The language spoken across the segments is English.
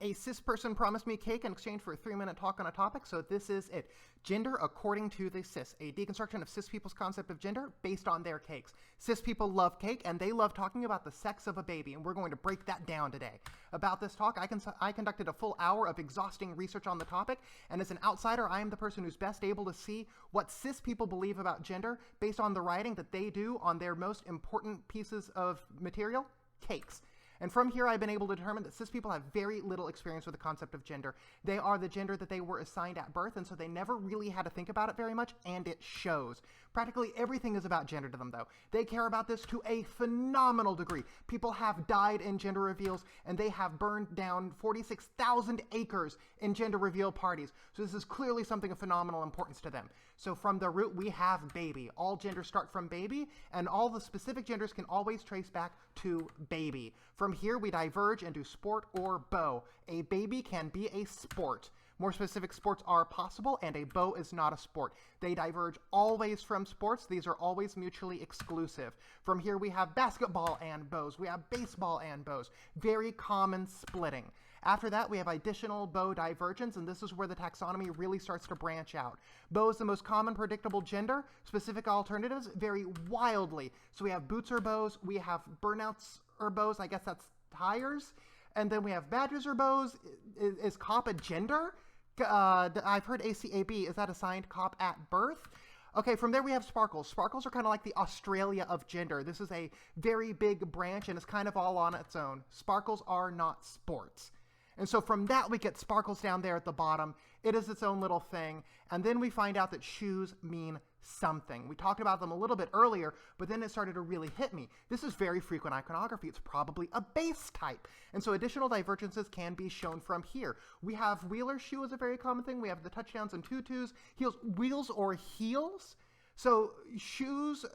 A cis person promised me cake in exchange for a 3-minute talk on a topic, so this is it. Gender according to the cis, a deconstruction of cis people's concept of gender based on their cakes. Cis people love cake, and they love talking about the sex of a baby, and we're going to break that down today. About this talk, I conducted a full hour of exhausting research on the topic, and as an outsider, I am the person who's best able to see what cis people believe about gender based on the writing that they do on their most important pieces of material, cakes. And from here, I've been able to determine that cis people have very little experience with the concept of gender. They are the gender that they were assigned at birth, and so they never really had to think about it very much, and it shows. Practically everything is about gender to them, though. They care about this to a phenomenal degree. People have died in gender reveals, and they have burned down 46,000 acres in gender reveal parties. So this is clearly something of phenomenal importance to them. So from the root, we have baby. All genders start from baby, and all the specific genders can always trace back to baby. From here, we diverge into sport or bow. A baby can be a sport. More specific sports are possible, and a bow is not a sport. They diverge always from sports. These are always mutually exclusive. From here, we have basketball and bows. We have baseball and bows. Very common splitting. After that, we have additional bow divergence, and this is where the taxonomy really starts to branch out. Bow is the most common predictable gender. Specific alternatives vary wildly. So we have boots or bows. We have burnouts or bows. I guess that's tires. And then we have badges or bows. Is cop a gender? I've heard ACAB. Is that assigned cop at birth? Okay, from there we have sparkles. Sparkles are kind of like the Australia of gender. This is a very big branch, and it's kind of all on its own. Sparkles are not sports. And so from that, we get sparkles down there at the bottom. It is its own little thing. And then we find out that shoes mean something. We talked about them a little bit earlier, but then it started to really hit me. This is very frequent iconography. It's probably a base type. And so additional divergences can be shown from here. We have wheeler shoe is a very common thing. We have the touchdowns and tutus, heels, wheels or heels. So shoes,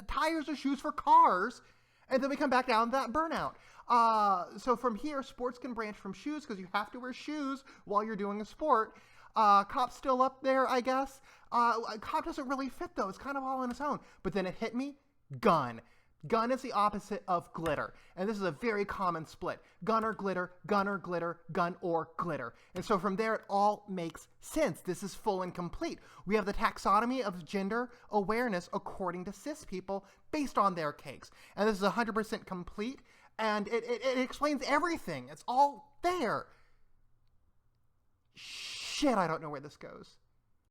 tires are shoes for cars. And then we come back down to that burnout. So from here, sports can branch from shoes because you have to wear shoes while you're doing a sport. Cop's still up there, I guess. Cop doesn't really fit, though. It's kind of all on its own. But then it hit me, gun. Gun is the opposite of glitter. And this is a very common split. Gun or glitter, gun or glitter, gun or glitter. And so from there, it all makes sense. This is full and complete. We have the taxonomy of gender awareness according to cis people based on their cakes. And this is 100% complete. And it explains everything. It's all there. Shit, I don't know where this goes.